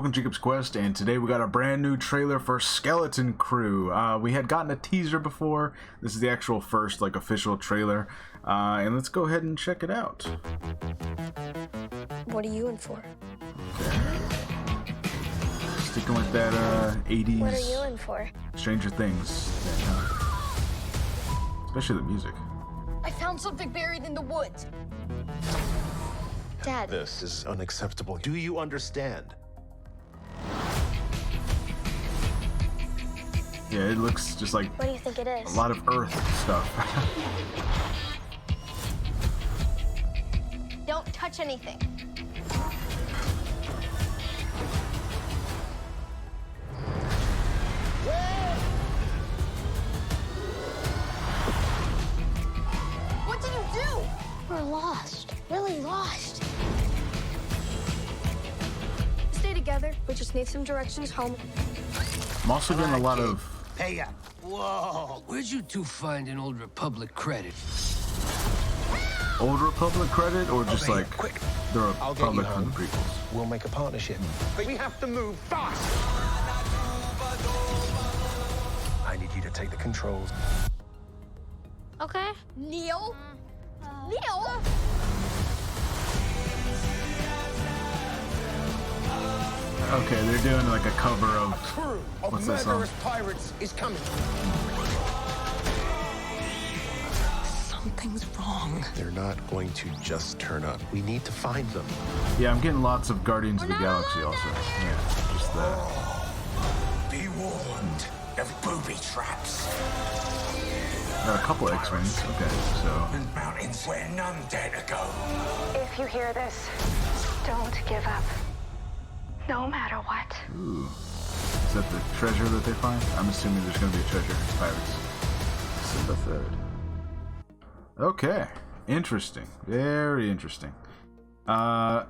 welcome to Jacob's Quest, and today we got a brand new trailer for Skeleton Crew. We had gotten a teaser before. This is the actual first, official trailer, and let's go ahead and check it out. What are you in for? Sticking with that 80s. What are you in for? Stranger Things. Especially the music. I found something buried in the woods. Dad. This is unacceptable. Do you understand? Yeah, it looks just like What do you think it is? a lot of Earth stuff. Don't touch anything. What did you do? We're lost. Really lost. Stay together. We just need some directions home. I'm also getting a lot of... Hey, whoa! Where'd you two find an Old Republic credit? Old Republic credit, or just Okay, like quick. the I'll get you Republic from home. the prequels? We'll make a partnership. But we have to move fast. I need you to take the controls. Okay. Neil? Neil? Okay, they're doing like a cover of... Crew of What's that song? murderous pirates is coming. Something's wrong. They're not going to just turn up. We need to find them. Yeah, I'm getting lots of Guardians of the not Galaxy alone also. down Yeah, just that. Be warned of booby traps Got a couple X-Wings. Okay, so... and mountains where none dare to go. If you hear this, don't give up. No matter what. Ooh. Is that the treasure that they find? I'm assuming there's going to be a treasure. Pirates. Simba third. Okay. Interesting. Very interesting. Yeah,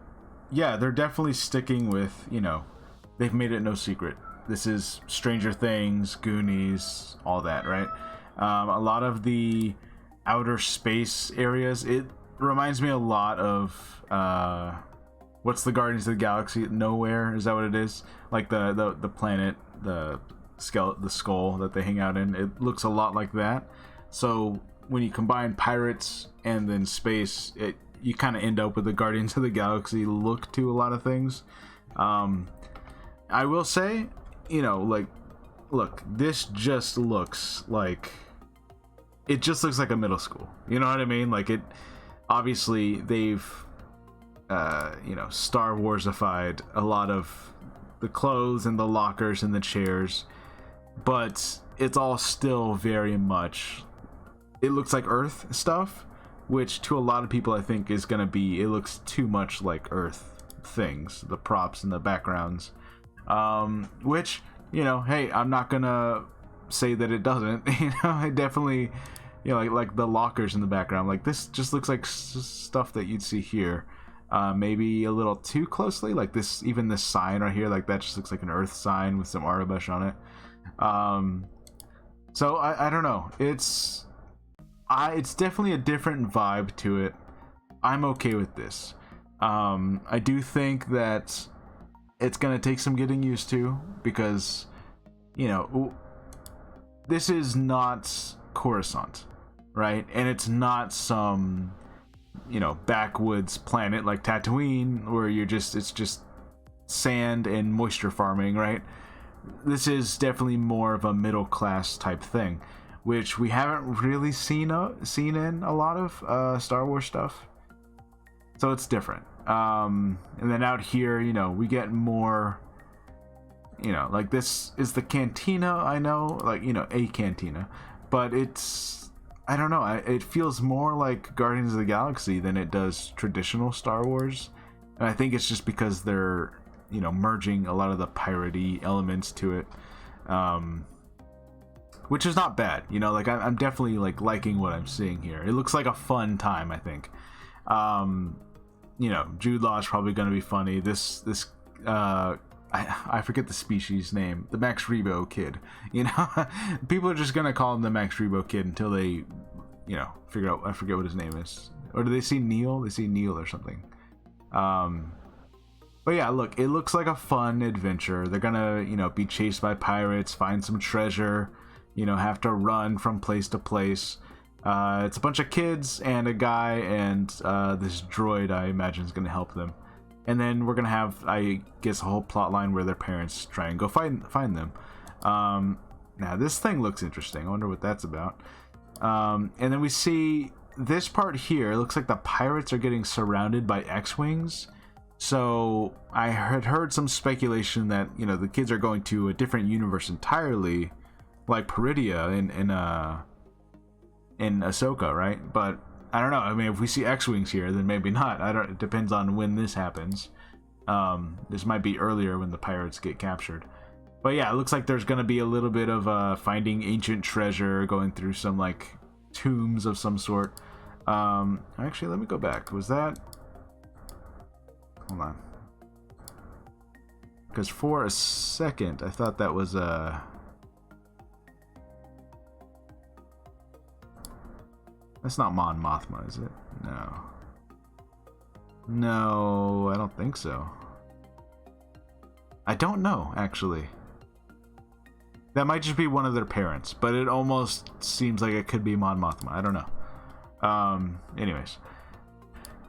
they're definitely sticking with, they've made it no secret. This is Stranger Things, Goonies, all that, right? A lot of the outer space areas, it reminds me a lot of, what's the Guardians of the Galaxy? Nowhere, is that what it is? Like the planet, the skull that they hang out in. It looks a lot like that. So when you combine pirates and then space, you kind of end up with the Guardians of the Galaxy look to a lot of things. I will say, look, this just looks like... It just looks like a middle school. You know what I mean? Like, it... Obviously, they've... Star Warsified a lot of the clothes and the lockers and the chairs, but it's all still very much, it looks like Earth stuff, which to a lot of people I think is gonna be, it looks too much like Earth things, the props and the backgrounds, which, hey, I'm not gonna say that it doesn't. I definitely, like the lockers in the background, like this just looks like stuff that you'd see here. Maybe a little too closely, like this, even this sign right here, like that just looks like an Earth sign with some Arabesh on it. So I don't know. It's definitely a different vibe to it. I'm okay with this. I do think that it's gonna take some getting used to, because this is not Coruscant, right? And it's not some backwoods planet like Tatooine where it's just sand and moisture farming, right? This is definitely more of a middle class type thing, which we haven't really seen in a lot of Star Wars stuff. So it's different. And then out here, we get more, like this is the cantina, I know, like, a cantina, but it's, I don't know, it feels more like Guardians of the Galaxy than it does traditional Star Wars. And I think it's just because they're, merging a lot of the piratey elements to it. Which is not bad, I'm definitely liking what I'm seeing here. It looks like a fun time, I think. Jude Law is probably going to be funny. I forget the species name, the Max Rebo kid. People are just gonna call him the Max Rebo kid until they, figure out. I forget what his name is. Or do they see Neil? They see Neil or something. But yeah, look, it looks like a fun adventure. They're gonna, you know, be chased by pirates, find some treasure, you know, have to run from place to place. It's a bunch of kids and a guy and this droid, I imagine, is gonna help them. And then we're gonna have, I guess, a whole plot line where their parents try and go find them. Now this thing looks interesting. I wonder what that's about. And then we see this part here. It looks like the pirates are getting surrounded by X-Wings. So I had heard some speculation that, you know, the kids are going to a different universe entirely, like Peridia in Ahsoka, right? But I don't know. I mean, if we see X-Wings here, then maybe not. It depends on when this happens. This might be earlier when the pirates get captured. But yeah, it looks like there's going to be a little bit of finding ancient treasure, going through some like tombs of some sort. Actually, let me go back. Was that... Hold on. Because for a second, I thought that was That's not Mon Mothma, is it? No. No, I don't think so. I don't know, actually. That might just be one of their parents, but it almost seems like it could be Mon Mothma. I don't know. Anyways.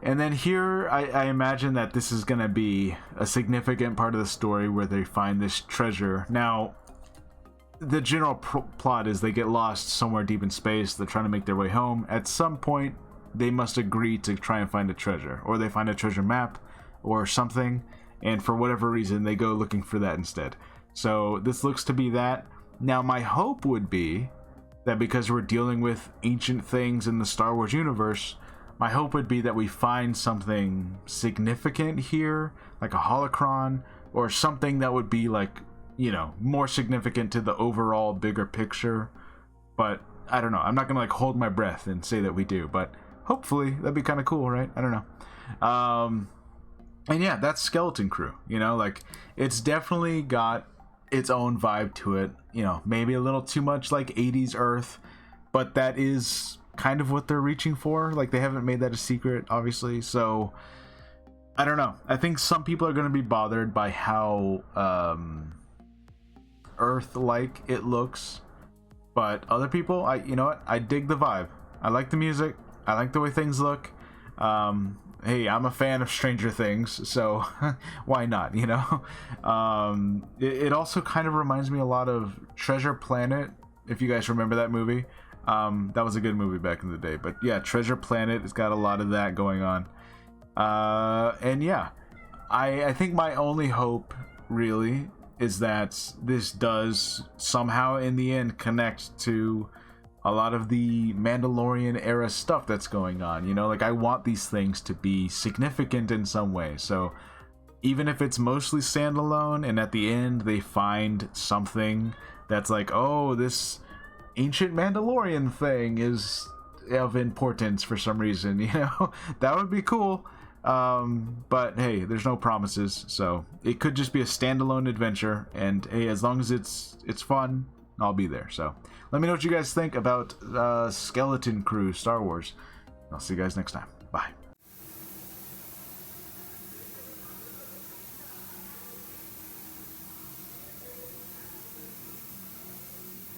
And then here, I imagine that this is going to be a significant part of the story where they find this treasure. Now, the general plot is they get lost somewhere deep in space. They're trying to make their way home. At some point, they must agree to try and find a treasure. Or they find a treasure map or something. And for whatever reason, they go looking for that instead. So this looks to be that. Now, my hope would be that because we're dealing with ancient things in the Star Wars universe, my hope would be that we find something significant here, like a holocron, or something that would be like, you know, more significant to the overall bigger picture. But I don't know. I'm not gonna like hold my breath and say that we do, but hopefully that'd be kind of cool, right? I don't know. And yeah, that's Skeleton Crew. You know, like it's definitely got its own vibe to it. You know, maybe a little too much like 80s Earth, but that is kind of what they're reaching for. Like they haven't made that a secret, obviously. So I don't know. I think some people are going to be bothered by how Earth-like it looks, but other people, you know what? I dig the vibe. I like the music. I like the way things look. Hey, I'm a fan of Stranger Things, so why not, you know? It also kind of reminds me a lot of Treasure Planet, if you guys remember that movie. That was a good movie back in the day. But yeah, Treasure Planet has got a lot of that going on. And yeah, I think my only hope, really, is that this does somehow, in the end, connect to a lot of the Mandalorian era stuff that's going on. You know, like I want these things to be significant in some way. So even if it's mostly standalone and at the end they find something that's like, oh, this ancient Mandalorian thing is of importance for some reason, you know, that would be cool. But hey, there's no promises, so it could just be a standalone adventure, and hey, as long as it's fun, I'll be there. So let me know what you guys think about Skeleton Crew Star Wars. I'll see you guys next time. Bye.